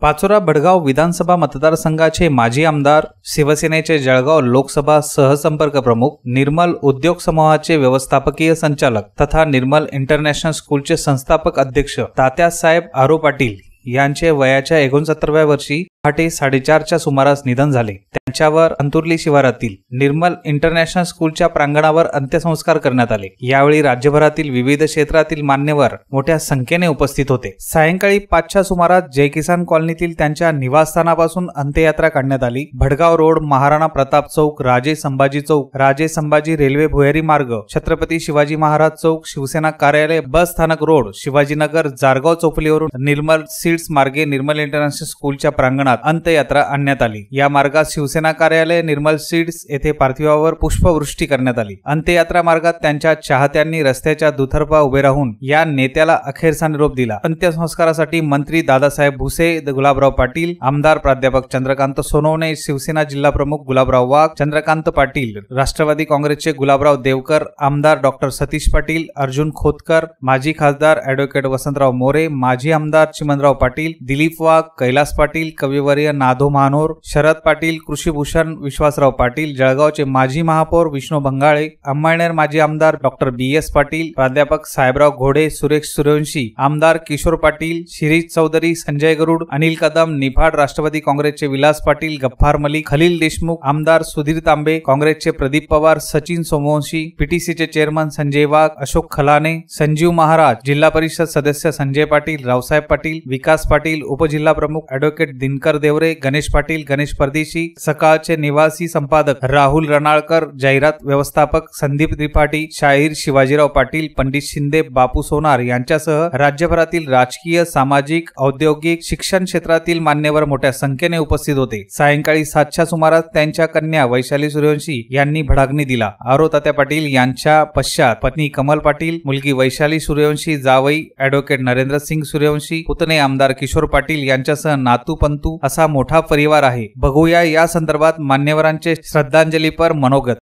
पाचोरा भडगाव विधानसभा मतदारसंघाचे माजी आमदार, शिवसेनेचे जळगाव लोकसभा सहसंपर्क प्रमुख, निर्मल उद्योग समूहाचे व्यवस्थापकीय संचालक तथा निर्मल इंटरनॅशनल स्कूलचे संस्थापक अध्यक्ष तात्यासाहेब आरो पाटील यांचे वयाच्या 69व्या वर्षी पहाटे 4:30च्या सुमारास निधन झाले। त्यांच्यावर अंतुर्ली शिवारातील निर्मल इंटरनॅशनल स्कूलच्या प्रांगणावर अंत्यसंस्कार करण्यात आले। यावेळी राज्यभरातील विविध क्षेत्रातील मान्यवर मोठ्या संख्येने उपस्थित होते। सायंकाळी 5च्या सुमारास जय किसान कॉलनीतील त्यांच्या निवासस्थानापासून अंत्ययात्रा काढण्यात आली। भडगाव रोड, महाराणा प्रताप चौक, राजे संभाजी चौक, राजे संभाजी रेल्वे भुयारी मार्ग, छत्रपती शिवाजी महाराज चौक, शिवसेना कार्यालय, बस स्थानक रोड, शिवाजीनगर, जारगाव चौफुलीवरून निर्मल सीड्स मार्गे निर्मल इंटरनॅशनल स्कूलच्या प्रांगणात अंत्ययात्रा आणण्यात आली। या मार्गात शिवसेना कार्यालय, निर्मल सीड्स येथे पार्थिवावर पुष्पवृष्टी करण्यात आली। अंत्ययात्रा मार्गात त्यांच्या चाहत्यांनी रस्त्याच्या दुतर्फा उभे राहून या नेत्याला अखेरचा निरोप दिला। अंत्यसंस्कारासाठी मंत्री दादासाहेब भुसे, गुलाबराव पाटील, आमदार प्राध्यापक चंद्रकांत सोनवणे, शिवसेना जिल्हा प्रमुख गुलाबराव वाघ, चंद्रकांत पाटील, राष्ट्रवादी काँग्रेसचे गुलाबराव देवकर, आमदार डॉक्टर सतीश पाटील, अर्जुन खोतकर, माजी खासदार ॲडव्होकेट वसंतराव मोरे, माजी आमदार चिमनराव पाटील, दिलीप वाघ, कैलास पाटील, कविवर्य नाधो महानोर, शरद पाटील, कृषीभूषण विश्वासराव पाटील, जळगावचे माजी महापौर विष्णू बंगाळे, अंमळनेर माजी आमदार डॉक्टर BS पाटील, प्राध्यापक साहेबराव घोडे, सुरेश सूर्यवंशी, आमदार किशोर पाटील, शिरीष चौधरी, संजय गरुड, अनिल कदम, निफाड, राष्ट्रवादी काँग्रेसचे विलास पाटील, गफ्फार मलिक, खलील देशमुख, आमदार सुधीर तांबे, काँग्रेसचे प्रदीप पवार, सचिन सोमवंशी, PTCचे चेअरमन संजय वाघ, अशोक खलाने, संजीव महाराज, जिल्हा परिषद सदस्य संजय पाटील, रावसाहेब पाटील, विकास पाटील, उपजिल्हा प्रमुख ॲडव्होकेट दिनकर देवरे, गणेश पाटील, गणेश परदेशी, सकाळचे निवासी संपादक राहुल रणाळकर, जाहिरात व्यवस्थापक संदीप त्रिपाठी, शाहीर शिवाजीराव पाटील, पंडित शिंदे, बापू सोनार यांच्यासह राज्यभरातील राजकीय, सामाजिक, औद्योगिक, शिक्षण क्षेत्रातील मान्यवर मोठ्या संख्येने उपस्थित होते। सायंकाळी 7च्या सुमारास त्यांच्या कन्या वैशाली सूर्यवंशी यांनी भडाग्नी दिला। आरो तात्या पाटील यांच्या पश्चात पत्नी कमल पाटील, मुलगी वैशाली सूर्यवंशी, जावई ॲडव्होकेट नरेंद्र सिंग सूर्यवंशी, पुतणे आमदार किशोर पाटील यांच्यासह नातू पंतू असा मोठा परिवार आहे। बघूया या संदर्भात मान्यवरांचे श्रद्धांजलीपर मनोगत।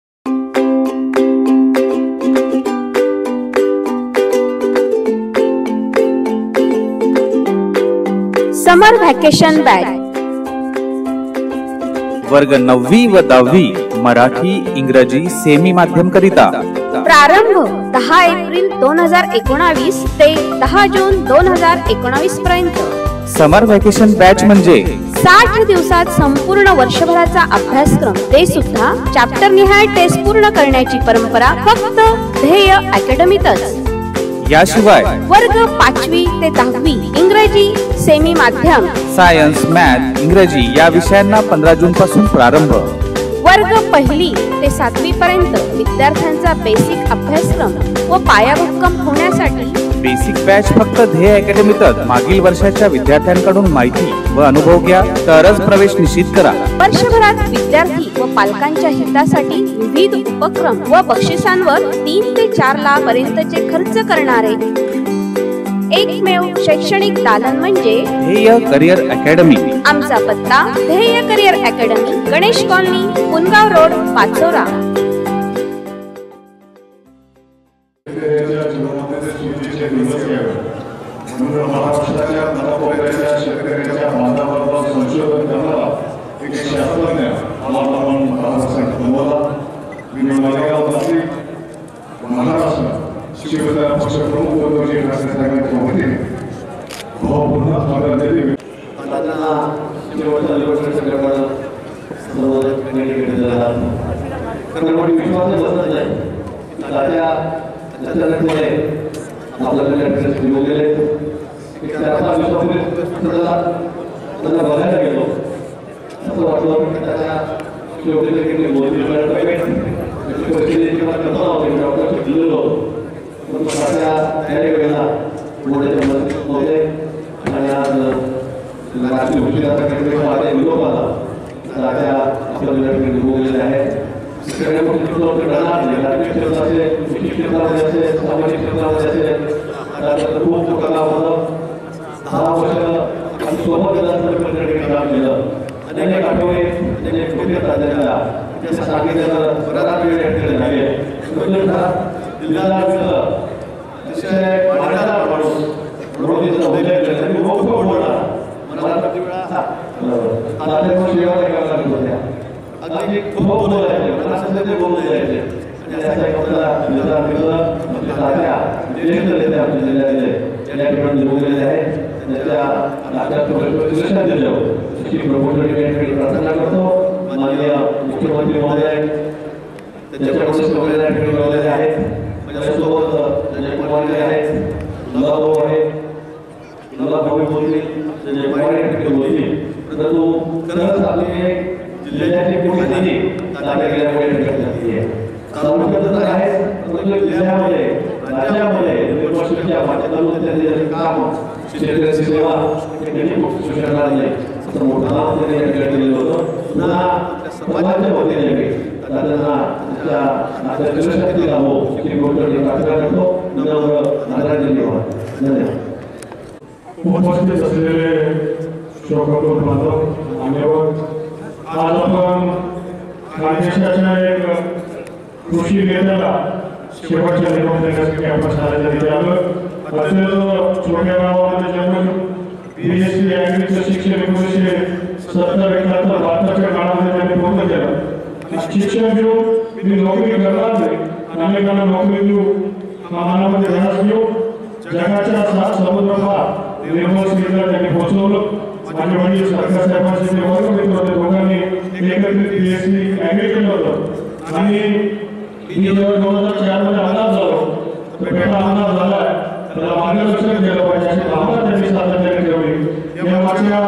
समर व्हॅकेशन बॅच वर्ग 9वी व 10वी मराठी, इंग्रजी सेमी माध्यम करिता प्रारंभ 10 एप्रिल 2019 ते 10 जून 2019 पर्यंत। समर व्हॅकेशन बॅच म्हणजे 60 दिवसात संपूर्ण वर्षभराचा अभ्यासक्रम, ते सुद्धा चॅप्टर निहाय टेस्ट पूर्ण करण्याची परंपरा फक्त ध्येय अकॅडमीतच। याशिवाय वर्ग 5वी ते 10वी इंग्रजी सेमी माध्यम, सायन्स, मॅथ, इंग्रजी या विषयांना 15 जून पासून प्रारंभ। वर्ग 1ली ते 7वी पर्यंत विद्यार्थ्यांचा बेसिक अभ्यासक्रम व पायाभक्कम होण्यासाठी बेसिक बॅच फक्त ध्येय अकॅडमीतच। मागील वर्षाच्या विद्यार्थ्यांकडून माहिती व अनुभव घ्या, तरच प्रवेश निश्चित करा। वर्षभरात विद्यार्थी व पालकांच्या हितासाठी विविध उपक्रम व बक्षिसांवर 3 ते 4 लाख पर्यंतचे खर्च करणारे एकमेव शैक्षणिक दालन म्हणजे ध्येय करिअर अकॅडमी। आमचा पत्ता ध्येय career academy, Ganesh colony, Pungaon road, Pachora. महाराष्ट्राच्या नवकोपऱ्याच्या शेतकऱ्याच्या बांधावर संशोधन करणारा एक शास्त्रज्ञ आपण महाराष्ट्रात बनवला। मी मालेगाव नाशिक महाराष्ट्र शिवसेना पक्षप्रमुख उद्धवजी ठाकरे साहेबांच्या वतीने भावपूर्ण स्वागत देते। त्यांना बघायला गेलो असं वाटलं की त्याच्या शेवटी मोदी दिलेलो पण माझ्या त्यावेळेला मोठे आणि आज राष्ट्रीय गोष्टी आता निरोप आला राजा आपल्या निवडलेले आहे। सगळ्या गोष्टींचं घडणार राजकीय क्षेत्रात असेल, कृषी क्षेत्रामध्ये असेल, सामाजिक क्षेत्रामध्ये असेल, त्यानंतर खूप लोकांना होतं 10 वर्ष आम्ही सोबत विधानसभेमध्ये काम केलं. अनेक आठवडे अनेक मोठे राज्याला ते सांगितलं बराच वेळ ठेवले झाले. जिल्ह्याला अतिशय मान्यता माणूस म्हणून तिचा उल्लेख केला आणि मोठं बोलला. मला प्रति वेळा सेवा करायला लागत होत्या. अगदी खूप बोलायचे, मला सध्या ते बोलले जायचे आणि त्याचा एक आपल्याला निर्धार केलं. तात्या देशनेते आपल्या जिल्ह्यातले या ठिकाणी जोडलेले आहेत. त्याच्या नात्यात दृष्टांत दिलं श्री प्रभूंकडे प्रार्थना करतो. माननीय मुख्यमंत्री महोदय त्यांच्याकडून सोडलेल्या ठिकाणी लावलेले आहेत. माझ्यासोबत संजय कुमार आहेत, नलाभाऊ आहे, नलाभाऊ बोलतील, संजय कुमार या ठिकाणी बोलतील. परंतु खरंच आपले जिल्ह्याची मोठी निधी तात्या गेल्यामुळे ठिकाणी आहे. तालुक्यात आहे परंतु जिल्ह्यामध्ये राज्यामध्ये युनिव्हर्सिटीच्या माध्यमातून त्यांनी काम क्षेत्रीय सेवा त्यांनी खूप शिक्षणाला नाही असं मोठं नाव त्यांनी या ठिकाणी दिलं होतं. पुन्हा समाजाच्या वतीने त्यांना त्या नात्याची लाभो श्री गोडकरी प्रार्थना करतो. धन्यवाद. उपस्थित असलेले शोकाकुल बांधव मान्यवर, आज आपण देशाच्या एक कृषी नेत्याला शेवटच्या निरोप देण्यासाठी आपण शाळेच्या तिथे आलो. अत्यंत छोट्या गावामध्ये जन्म BSc ॲग्रीचं शिक्षण 1970-71 काळामध्ये त्यांनी पूर्ण केलं. शिक्षण घेऊन मी नोकरी करणार नाही, अनेकांना नोकरी देऊ, मनामध्ये ध्यास घेऊ, जगाच्या 7 समुद्र पार निर्मल स्थितीला त्यांनी पोहोचवलं. माझे वडील सरकार साहेबांचे ते वर्गमित्र होते. दोघांनी एकत्रित BSc ॲग्री केलं होतं आणि मी जेव्हा 2004 मध्ये आमदार झालो तर पहिला आमदार झालाय त्याला मार्गदर्शन केलं पाहिजे अशी भावना त्यांनी सातत्याने ठेवली. या मागच्या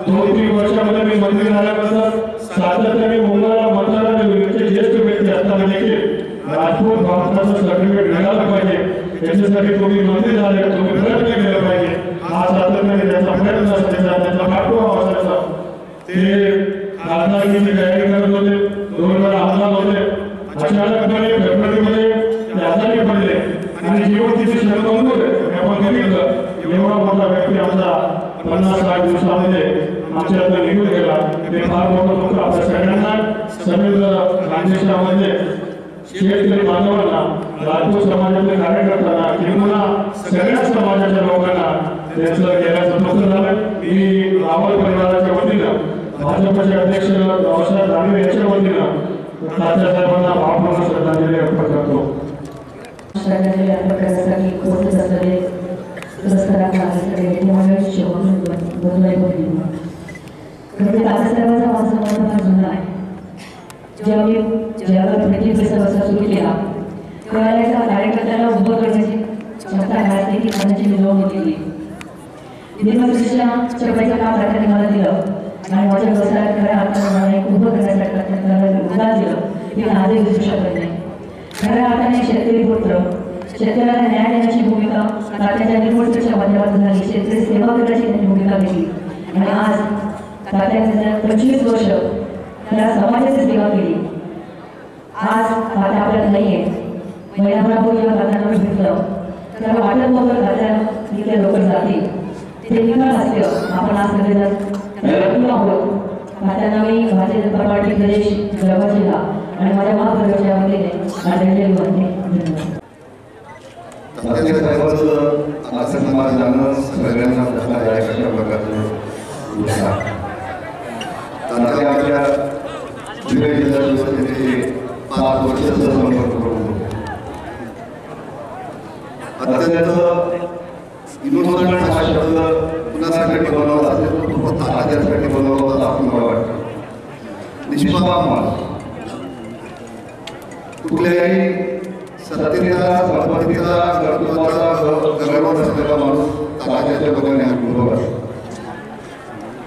2-3 वर्षामध्ये मी मंत्री झाल्यानंतर सातत्याने मुंबईला मतदारांना विरुद्ध ज्येष्ठ व्यक्ती असताना देखील राजपूत भारताचं सर्टिफिकेट मिळालं पाहिजे याच्यासाठी तुम्ही मंत्री झाले, तुम्ही प्रयत्न केला पाहिजे. हा सातत्याने त्याचा प्रयत्न असायचा, त्याचा पाठपुरावा असायचा. ते खासदारकीची तयारी करत होते, 2 वेळा आमदार होते. अचानकपणे फेब्रुवारीमध्ये ते आजारी पडले आणि जीवन तिथे शरकवून आपण बघितलं एवढा मोठा व्यक्ती आमचा 50-60 दिवसामध्ये आमच्यातून निघून गेला. ते फार मोठं दुःख आपल्या सगळ्यांना, सगळ्या राज्यामध्ये शेतकरी बांधवांना, राजपूत समाजातल्या कार्यकर्त्यांना किंवा सगळ्या समाजाच्या लोकांना त्यांचं गेल्याचं दुःख झालं. मी रावल परिवाराच्या वतीनं, भाजपचे अध्यक्ष रावसाहेब दानवे यांच्या वतीनं तात्या साहेबांना भावपूर्ण श्रद्धांजली अर्पण करतो. श्रद्धांजली अर्पण करण्यासाठी उपस्थित असलेले पुरस्कारांना मंडळी तात्यासाहेबांचा माझा संबंध फार जुना आहे. जेव्हा मी पृथ्वी परिसर सुरू केला त्यावेळेला एका कार्यकर्त्याला उभं करण्याची क्षमता आहे की माझ्याची निवडणूक केली. चपाईचं काम तात्याने मला दिलं आणि माझ्या व्यवसायात खऱ्या अर्थाने मला एक उभं करण्यासाठी उदाहरण दिलं. मी आजही दिसू शकत नाही. खऱ्या अर्थाने शेतकरी पुत्र, शेतकऱ्यांना न्याय देण्याची भूमिका तात्याच्या निवडणुकीच्या माध्यमातून झाली. शेतकरी सेवा करण्याची त्यांनी भूमिका घेतली आणि आज तात्याने 25 वर्ष त्या समाजाची सेवा केली. आज तात्या आपल्याला नाही आहे. महिनाभरापूर्वी जेव्हा तात्यांना भेटलं त्याला वाटत नव्हतं तात्या इथे लोक जातील. ते निघालं असतं आपण आज सगळेजण आहोत. तात्यांना मी भारतीय जनता पार्टी प्रदेश जळगाव जिल्हा आणि माझ्या महाप्रदेशाच्या वतीने आदरणीय म्हणते. तात्या साहेबांचं असं मला जाणं सगळ्यांना धक्कादायक अशा प्रकारचं तात्या आपल्या धुळे जिल्ह्यात 5 वर्ष संपर्क करून अत्यंत इनोसंट हा शब्द कुणासाठी बनवला असेल तो फक्त तात्यासाठी बनवला होता असं मला वाटतं. निष्पाप माणूस, कुठल्याही सत्तेचा, संपत्तीचा, कर्तृत्वाचा गर्व नसलेला माणूस तात्याच्या बघाने अनुभव आहे.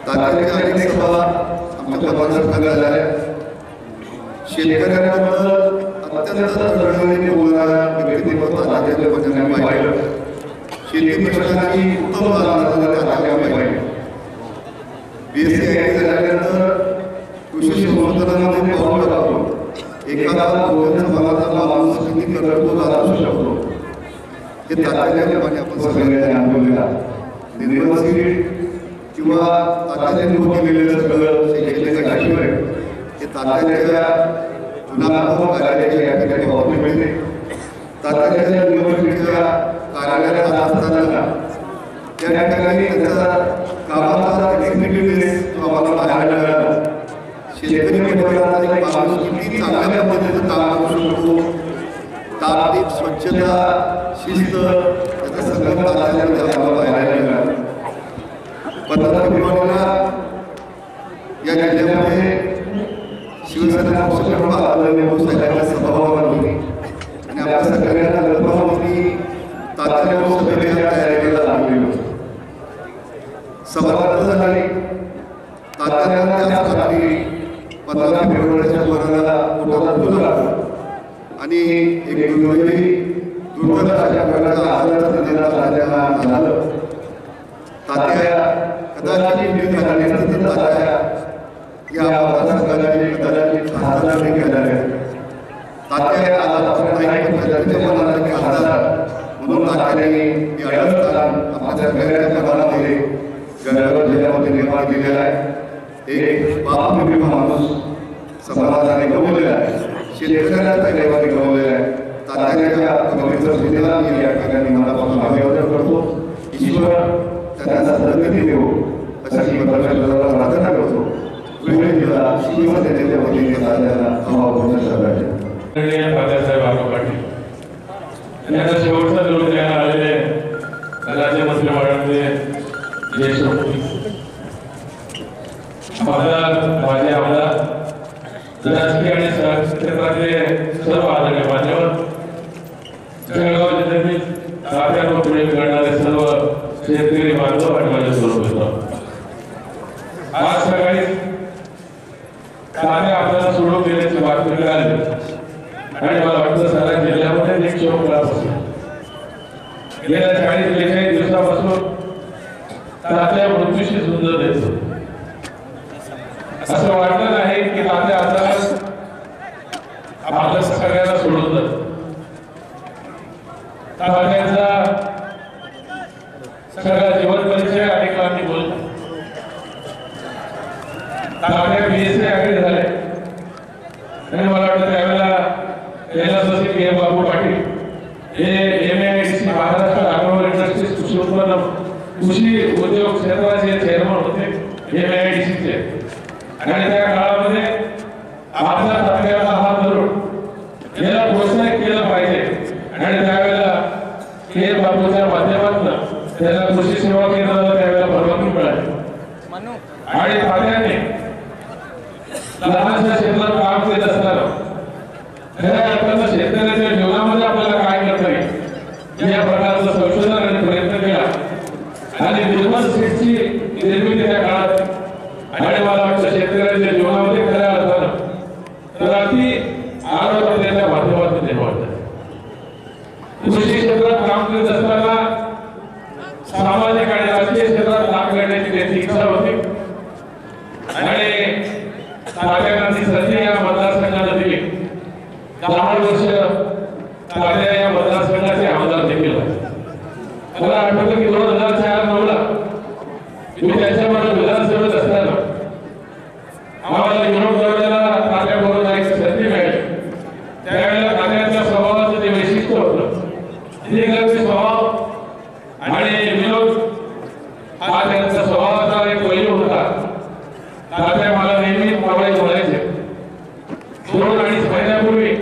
तात्याच्या अनेक सभा आमच्या मतदारसंघात झाल्या. शेतकऱ्यांबद्दल अत्यंत तळमळीने बोलणाऱ्या व्यक्तिमत्व तात्याच्या बघाने आम्ही पाहिलं. शेती प्रश्नाची उत्तम उदाहरणं तात्या आम्ही पाहिली. BSc झाल्यानंतर कृषी संशोधनामध्ये पाऊल टाकून एखादा दोन मनाचा माणूस किती कर्तृत्ववान असू शकतो हे तात्याप्रमाणे आपण सगळ्यांनी अनुभवलेला. निर्मल सीट किंवा तात्याने उभं केलेलं सगळं शेतीच्या गाठीवर हे तात्याच्या गुणात्मक कार्याची या ठिकाणी पावती मिळते. तात्याच्या युनिव्हर्सिटीच्या कार्यालयात असताना त्या ठिकाणी त्याचा कामाचा एक्झिक्युटिव्हनेस जो आम्हाला पाहायला मिळाला. शेतकरी परिवाराचा एक माणूस किती चांगल्या पद्धतीनं काम करू शकतो, तार्किक स्वच्छता शिस्त त्याचा संकल्प आम्हाला पाहायला मिळाला. 15 फेब्रुवारीला या जिल्ह्यामध्ये शिवसेना पक्षप्रमुख आदरणीय साहेबांच्या सभागृहात होती आणि आपल्या सगळ्यांना कल्पना होती तात्याने सभेच्या तयारीला लागलेलो. सभा रद्द झाली. तात्याने त्याच रात्री 15 फेब्रुवारीच्या स्मरणाला पोटाला धूळ लागलं आणि एक दुर्दैवी अशा प्रकारचा आजाराचं निदान तात्याला झालं. तात्या कदाचित निधन झाल्यानंतर तात्या या मतदारसंघाचे कदाचित खासदार देखील झाले. तात्या आज आपण काही पद्धतीचे मनाचे खासदार म्हणून तात्याने ही अडचण आपल्या सगळ्यांच्या मनामध्ये गडबड जिल्ह्यामध्ये निर्माण केलेला आहे. एक बापमुखी माणूस समाजाने गमवलेला आहे, शेतकऱ्यांच्या दैवाने गमवलेला आहे. तात्याच्या पवित्र स्मृतीला मी या ठिकाणी मनापासून अभिवादन करतो. ईश्वर त्यांना सद्गती देवो अशी परमेश्वराला प्रार्थना करतो. तात्यासाहेब आबा पाटील आणि आता शेवटचा निरोप द्यायला आलेले राज्य मंत्रिमंडळाचे ज्येष्ठ माझे आमदार, राजकीय आणि क्षेत्रातले सर्व आदरणीय मान्यवर, जळगाव जिल्ह्यातील तात्यावर पुढे करणारे सर्व शेतकरी बांधव आणि माझे सर्व. आज सकाळी तात्या आपल्याला सोडून गेल्याची बातमी मिळाली आणि मला वाटतं सारा जिल्ह्यामध्ये एक शोक बसला. गेल्या 40-42 दिवसापासून तात्या मृत्यूशी झुंज देतो. असं वाटलं नाही की तात्या आता आपल्या सगळ्यांना सोडून जातो. तात्याचा सगळा जीवन परिचय अनेकांनी बोलतो. तात्या BSc ऍग्री झाले आणि मला वाटतं त्यावेळेला कैलासवासी के बाबू पाटील हे MIDC महाराष्ट्र ॲग्रो इंडस्ट्रीज कृषी उत्पन्न कृषी उद्योग क्षेत्राचे चेअरमन होते MIDCचे. आणि त्या काळामध्ये आपल्या तात्याला हात धरून याला प्रोत्साहित केलं पाहिजे आणि त्यावेळेला के बाबूच्या माध्यमातून त्याला कृषी सेवा केंद्राला त्यावेळेला परवानगी मिळाली आणि तात्याने लहानशा क्षेत्रात काम करत असताना खऱ्या अर्थानं शेतकऱ्याच्या जीवनामध्ये आपल्याला काय करता येईल या प्रकारचं संशोधन आणि प्रयत्न केला आणि निर्मल सीटची निर्मिती त्या काळात आणि मला वाटतं शेतकऱ्याच्या जीवनामध्ये खऱ्या अर्थानं क्रांती आरोग्याच्या माध्यमातून निर्माण झाली. कृषी क्षेत्रात काम करत असताना सामाजिक आणि राजकीय क्षेत्रात काम करण्याची त्यांची इच्छा होती आणि तात्यांनी संधी या मतदारसंघाला दिली. 10 वर्ष तात्या या मतदारसंघाचे आमदार देखील. मला आठवतं की 2004-09 मी त्याच्याबरोबर विधानसभेत असताना आम्हाला युरोप दौऱ्याला तात्याबरोबर जायची संधी मिळाली. त्यावेळेला तात्यांच्या स्वभावाचं ते वैशिष्ट्य होतं. दीर्घ स्वभाव आणि विनोद हा त्यांचा स्वभावाचा एक पैलू होता. तात्या मला नेहमी बोलायचे. 2-2.5 महिन्यापूर्वी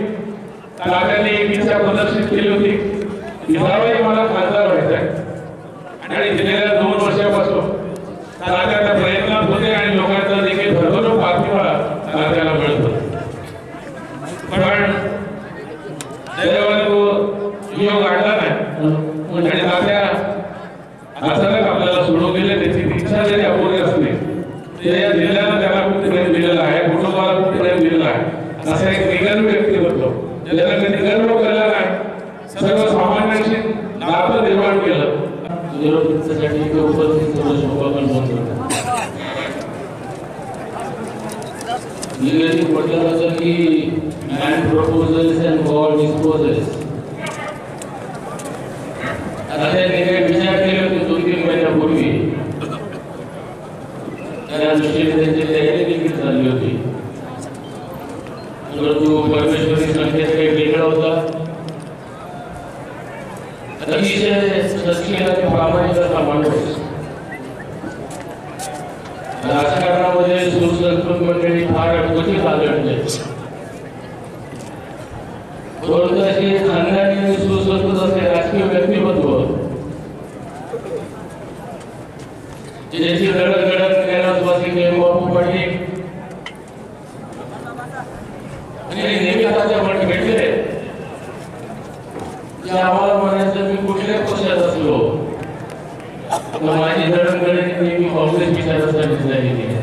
तात्यांनी एक इच्छा प्रदर्शित केली होती की जावई मला खासदार व्हायचं आहे आणि गेल्या 2 वर्षापासून तात्याच्या प्रयत्नात होते आणि लोकांचा देखील भरभरून पाठिंबा तात्याला मिळत होता. पण दैवाने तो योग आणला नाही आणि तात्या अचानक आपल्याला सोडून गेले. त्याची इच्छा जरी अपुरी असली ते या जिल्ह्याला त्याला खूप प्रेम दिलेलं आहे, कुटुंबाला खूप प्रेम दिलेलं आहे. असा एक निगर्व व्यक्तिमत्व ज्याला निगर्व केला नाही, सर्व सामान्यांशी नातं निर्माण केलं. उपस्थित इंग्रजीत म्हटलं जातं की man proposals and God disposals. आता त्यांनी काही विचार केले होते 2-3 महिन्यापूर्वी, त्या दृष्टीने त्यांची तयारी देखील झाली होती. परंतु परमेश्वरी संकेत काही वेगळा होता. अतिशय सच्ची आणि प्रामाणिक असा माणूस. राजकारणामध्ये सुसंस्कृत मंडळी फार क्वचित आढळते, परंतु अशी खानदानी आणि सुसंस्कृत असे राजकीय व्यक्तिमत्व ज्याची धडक कैलासवासी बापू पाटील आणि नेहमी आता म्हण भेटले की आम्हाला म्हणायचं मी कुठल्याच पक्षात असलो माझी जडणघडण नेहमी काँग्रेस विचारासाठी झालेली आहे.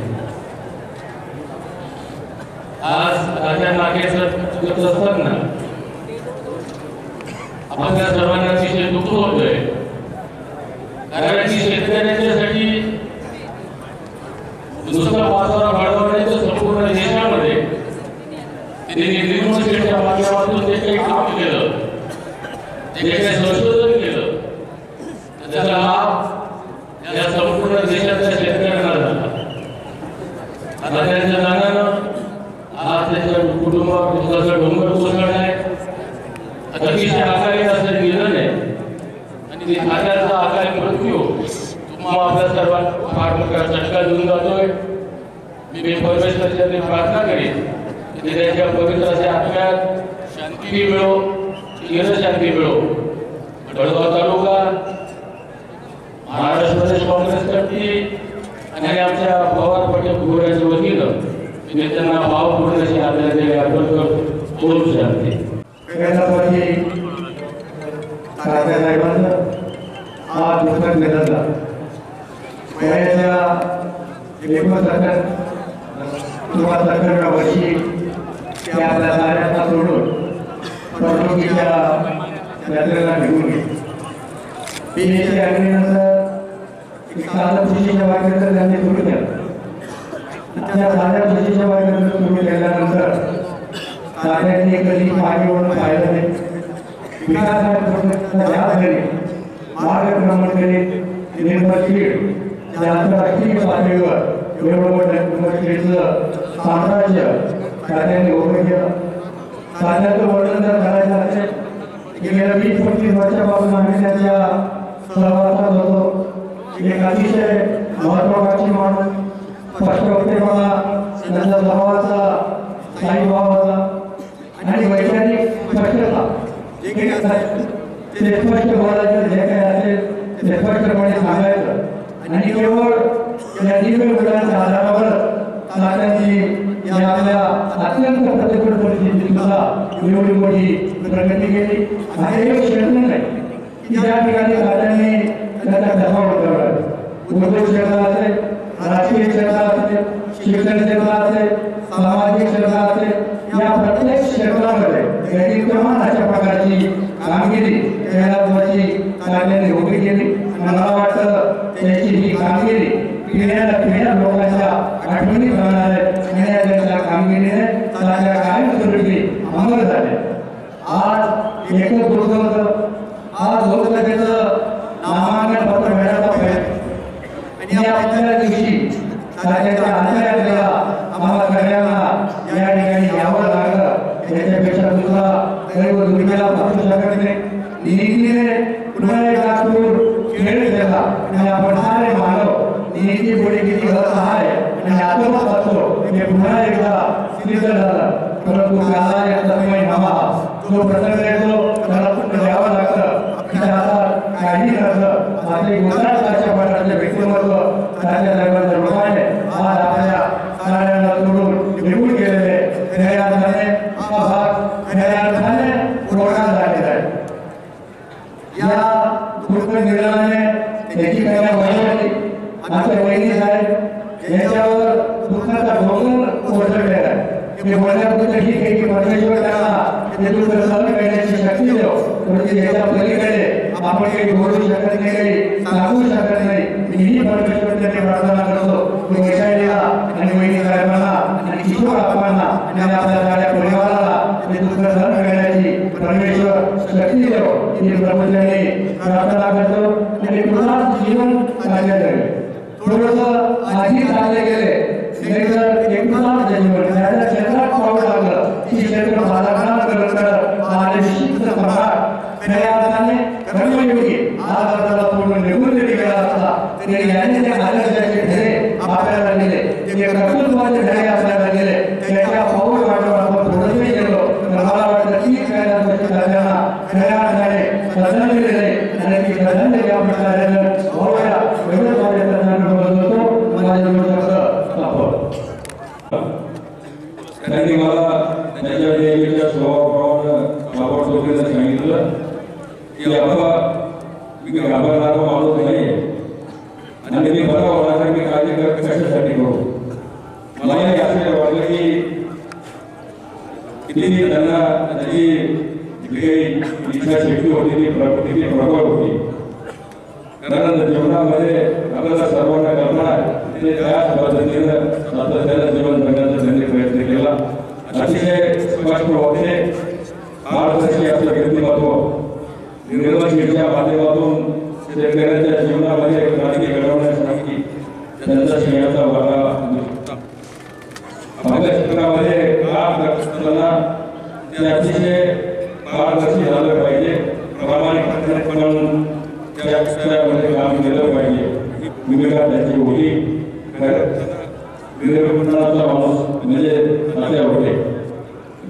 आज राजा नागेशर असताना आपण त्या सर्वांना अतिशय दुःख होतोय, कारण की शेतकऱ्यांच्यासाठी नुसता पाचोरा वाढवण्याचं संपूर्ण देशामध्ये त्यांनी निर्मल शेठच्या माध्यमातून जे काही काम केलं, जे काही संशोधन केलं, त्याचा लाभ या संपूर्ण देशाच्या शेतकऱ्यांना झाला. आता त्यांच्या नानानं आज त्यांच्या कुटुंबावर दुःखाचा डोंगर कोसळला आहे. अतिशय अकाली असं निधन आहे आणि खात्याचा अकाली मृत्यू तुम्हाला आपल्या सर्वांना फार मोठा झटका देऊन जातोय. मी परमेश्वराची प्रार्थना करेन की त्याच्या पवित्र अशा आत्म्यात शांती मिळो, चिरशांती मिळो. जळगाव तालुका, महाराष्ट्र प्रदेश काँग्रेस कमिटी आणि आमच्या पवार पटेल गुरुच्या वतीनं मी त्यांना भावपूर्ण अशी आदरांजली अर्पण करतो. बोलू शकते आज दुःखद निधन झालं. वयाच्या 69 वर्षी ते आपल्या कार्याला सोडून फसवणुकीच्या यात्रेला निघून गेले. बीजेच्या अग्नीनंतर एक साध्या खुशीच्या वाक्यानंतर त्यांनी सुरू केलं. त्या साध्या खुशीच्या वाक्यानंतर सुरू केल्यानंतर कार्याने कधी मागे वळून पाहिलं नाही. विकासाच्या ध्यानाने मार्गक्रमण करीत निर्मल शेठ या आंतरराष्ट्रीय पातळीवर एवढं मोठं निर्मल शेठचं साम्राज्य त्यांनी उभं केलं. साध्याचं वर्णन जर करायचं असेल की गेल्या 20-25 वर्षापासून आम्ही त्याच्या सहवासात होतो. एक अतिशय महत्वाकांक्षी माणूस, स्पष्टवक्तेपणा, त्यांचा स्वभावाचा स्थायी भाव होता आणि वैचारिक स्पष्टता. जे काही ते स्पष्ट बोलायचं, जे काही असेल ते स्पष्टपणे सांगायचं आणि केवळ या दिव्य गुणांच्या आधारावर तात्यांनी या आपल्या अत्यंत प्रतिकूल परिस्थितीत सुद्धा एवढी मोठी प्रगती केली. आणि हे क्षेत्र नाही की ज्या ठिकाणी तात्यांनी त्याचा धर्मावर ठेवला. उद्योग क्षेत्र असेल, राजकीय क्षेत्र असेल, शिक्षण क्षेत्र असेल, सामाजिक क्षेत्र असेल, या प्रत्येक क्षेत्रामध्ये व्यतिक्रमण अशा प्रकारची कामगिरी कैलासवासी तात्यांनी उभी केली. मला वाटतं त्याची ही कामगिरी पिढ्या लोकांच्या आठवणी राहणार आहे आणि त्यांच्या कामगिरीने तात्या कायमस्वरूपी अमर झाले. आज एकच गोष्ट होतं, आज लोकसभेचं नामांकन पत्र मिळायला पाहिजे आणि आपल्या दिवशी तात्याच्या आचार्याला आम्हाला सगळ्यांना या ठिकाणी यावं लागलं. याच्यापेक्षा सुद्धा दैव दुर्मिला बसू शकत नाही. नीतीने पुन्हा एकदा खेळ केला आणि आपण सारे मानव नीती पुढे किती आहे आणि आत्मसात असतो हे पुन्हा एकदा सिद्ध झालं. परंतु काला याचा समय हवा जो प्रसंग येतो त्याला पुन्हा द्यावं लागतं. आपल्या हातात काही नसतं. आपले गुजरात अशा प्रकारचे व्यक्तिमत्व त्याच्या दैवाच्या रूपाने आज आपल्या साऱ्यांना सोडून निघून गेलेले खऱ्या अर्थाने हा भाग खऱ्या अर्थाने प्रोग्राम झालेला आहे. या दुःख निर्णयाने त्याची काही वहिनी आमच्या वहिनी साहेब याच्यावर दुःखाचा डोंगर कोसळलेला आहे. ते बोलण्यापुरतं ठीक आहे की परमेश्वर त्यांना ते दुःख सहन करण्याची शक्ती देव, परंतु याच्या पलीकडे आपण काही बोलू शकत नाही, काही सांगू शकत नाही. मीही परमेश्वराची प्रार्थना करतो की वैशालीला आणि वहिनी साहेबांना आणि किशोर आपण करण्याची परमेश्वर शक्ती देव ही ब्रह्मचारी प्रार्थना करतो आणि पुन्हा जीवन चांगले जाईल. थोडंसं आधी चालले गेले नाहीतर एकूणच जीवन त्याच्या क्षेत्रात पाऊल लागलं की क्षेत्र बाळगणार करत माझे विशिष्ट प्रकार खऱ्या अर्थाने कर्मयोगी आज आपल्याला पूर्ण निघून जरी गेला असला तरी याने ते आदर्शाचे धडे आपल्याला दिले, ते कर्तृत्वाचे धडे आपल्याला दिले. त्याच्या पाऊल वाटेवर आपण थोडंसं गेलो तर मला वाटतं की खऱ्या खऱ्या अर्थाने श्रद्धांजली दिले आणि ती श्रद्धांजली या प्रकारे भाऊया एवढंच माझ्या बोलत होतो. माझ्या त्यांनी मला त्यांच्या नेहमीच्या स्वभावाप्रमाणे आवडतोडीनं सांगितलं की बाबा मी घाबरणारा माणूस नाही आणि मी बरा होणार मी काळजी कशासाठी करू. मलाही असं वाटलं की किती त्यांना त्याची जी काही इच्छाशक्ती होती ती किती प्रबळ होती. कारण जीवनामध्ये आपल्याला सर्वांना कल्पना ते त्याच पद्धतीनं सातत्यानं जीवन जगण्याचा त्यांनी प्रयत्न केला. अतिशय स्पष्ट होते पारदर्शी असं व्यक्तिमत्व निर्मलतेच्या माध्यमातून शेतकऱ्यांच्या जीवनामध्ये क्रांती घडवण्यासाठी त्यांचा सिंहाचा वाटा आपल्या क्षेत्रामध्ये काम करत असताना ते अतिशय पारदर्शी झालं पाहिजे, प्रामाणिकपणे त्या क्षेत्रामध्ये काम केलं पाहिजे ही भूमिका त्याची होती. निर्गुणाचा माणूस म्हणजे असे होते.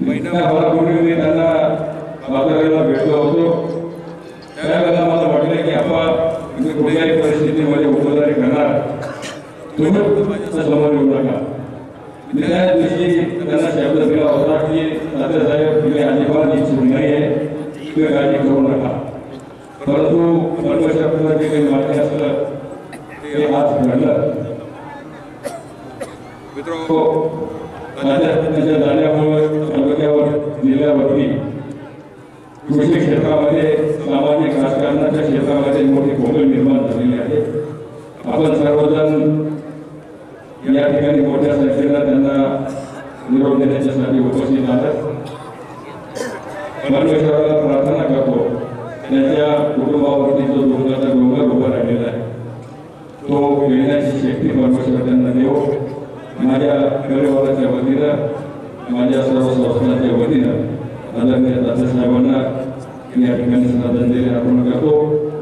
महिनाभरापूर्वी मी त्यांना वातावरणाला भेटलो होतो. त्यावेळेला मला वाटलं की आपण मी कुठल्याही परिस्थितीमध्ये उमेदवारी करणार, तुम्ही समोर येऊ नका. त्या दिवशी त्यांना शब्द दिला होता की तात्यासाहेब तुम्ही अजिबात इच्छुक नाही आहे, तुम्ही काळजी करू नका. परंतु परमेश्वराचं जे काही मान्य असलं ते आज घडलं. त्याच्या जाण्यामुळे तालुक्यावर जिल्ह्यावरती कृषी क्षेत्रामध्ये सामाजिक राजकारणाच्या क्षेत्रामध्ये मोठी पोकळ निर्माण झालेली आहे. आपण सर्वजण या ठिकाणी मोठ्या संख्येनं त्यांना निरोप देण्याच्यासाठी उपस्थित आहात. परमेश्वराला प्रार्थना करतो त्याच्या कुटुंबावरती जो दुःखाचा डोंगर उभा राहिलेला आहे तो घेण्याची शक्ती परमेश्वर त्यांना देव. माझ्या परिवाराच्या वतीनं माझ्या सर्व संस्थांच्या वतीनं आदरणीय तात्यासाहेबांना या ठिकाणी श्रद्धांजली अर्पण करतो.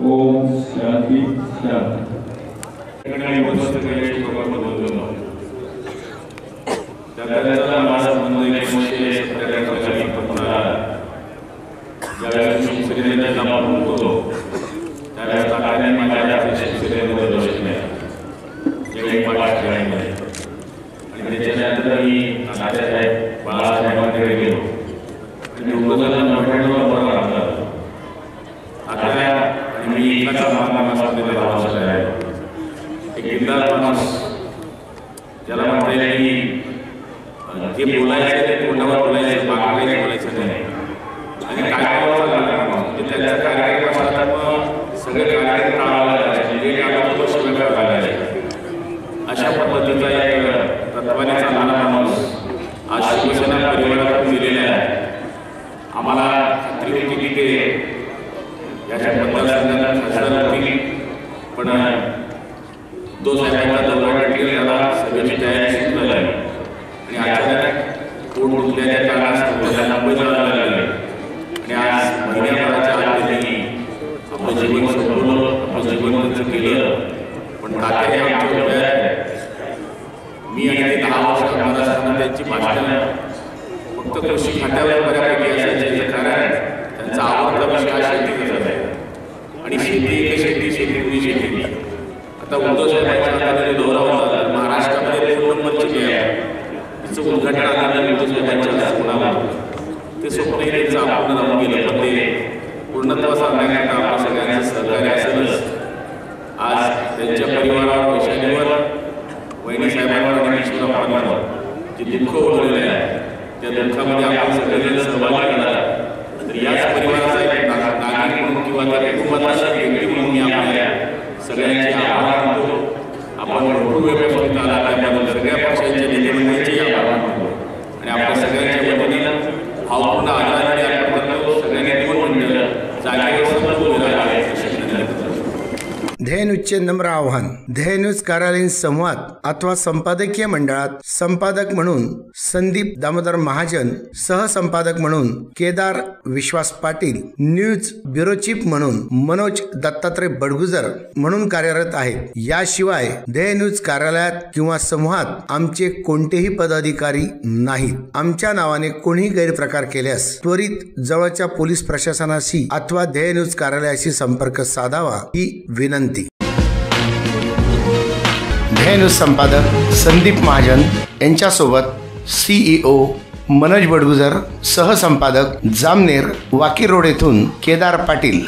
ओम शांती शांती. बाळासाहेबांकडे गेलो आणि उद्योगाला नव्याण्णव बरोबर आणलं. आता मी एकाचा मानस असलेला बाबासाहेब आहे, एक इन्दार माणूस ज्याला म्हटलेलं की जे बोलायचं ते तोंडावर बोलायचं, बाकी बोलायचं नाही. आणि कार्यक्रमाला लागला माणूस त्याच्या कार्यक्रमात सगळे कार्यक्रम टाळायला लागायचे, जे कार्यक्रम सगळं घालायचे. अशा पद्धतीचा एक तत्वानेचा नाना माणूस आज शिवसेना परिवारातून दिलेला आहे. आम्हाला खात्री होती की ते याच्या मतदारसंघात खासदार होतील, पण तो साहेबांचा दौरा केला, सगळ्याची तयारी सुरू झाली आणि अचानक पोट दुखल्याच्या कारणास्तव त्यांना मुंबईला जायला लागले. आणि आज महिन्याभराच्या आत त्यांनी आपलं जीवन संपवलं, आपलं जीवन केलं. पण तात्या हे आमच्या उभ्या मी आणि 10 वर्षात मतदारसंघात त्यांची भाषणं फक्त कृषी खात्यावर बऱ्यापैकी असायचे. कारण त्यांचा आवडता विषय हा शेतीचा आहे आणि शेती एक शेती, शेती शेती. आता उद्धव साहेबांच्या हाताने दौरा होता महाराष्ट्रामध्ये 2 नंबरची जे आहे तिचं उद्घाटन आलं उद्धव साहेबांच्या कोणाला ते स्वप्न त्यांचं आपण राहून गेलं, पण ते पूर्णत्वास आणण्याकरता आपल्या सगळ्यांचं सहकार्य असेलच. आज त्यांच्या परिवारावर, वैशालीवर, वहिनी साहेबांवर आणि शिवरामांवर जे दुःख उडवलेलं आहे त्या दुःखामध्ये आपण सगळेजण सहभागी झाला. तर याच परिवाराचा एक नागरिक म्हणून किंवा त्या कुटुंबाचा व्यक्ती म्हणून मी आपल्या सगळ्यांचे आभार मानतो. आपण भरपूर वेळ आला त्याबद्दल सगळ्या पक्षांच्या नेत्यांचे आभार मानतो आणि आपल्या सगळ्यांच्या वतीनं भावपूर्ण आदराने न्यूजचे नम्र आव्हान, ध्येय न्यूज कार्यालयीन समूहात अथवा संपादकीय मंडळात संपादक म्हणून संदीप दामोदर महाजन, सहसंपादक म्हणून केदार विश्वास पाटील, न्यूज ब्युरो चीफ म्हणून मनोज दत्तात्रय बडगुजर म्हणून कार्यरत आहेत. याशिवाय ध्येय न्यूज कार्यालयात किंवा समूहात आमचे कोणतेही पदाधिकारी नाहीत. आमच्या नावाने कोणीही गैरप्रकार केल्यास त्वरित जवळच्या पोलीस प्रशासनाशी अथवा ध्येय न्यूज कार्यालयाशी संपर्क साधावा ही विनंती. ध्येय न्यूज संपादक संदीप महाजन यांच्यासोबत CEO मनोज बडगुजर, सहसंपादक जामनेर वाकी रोड येथून केदार पाटील.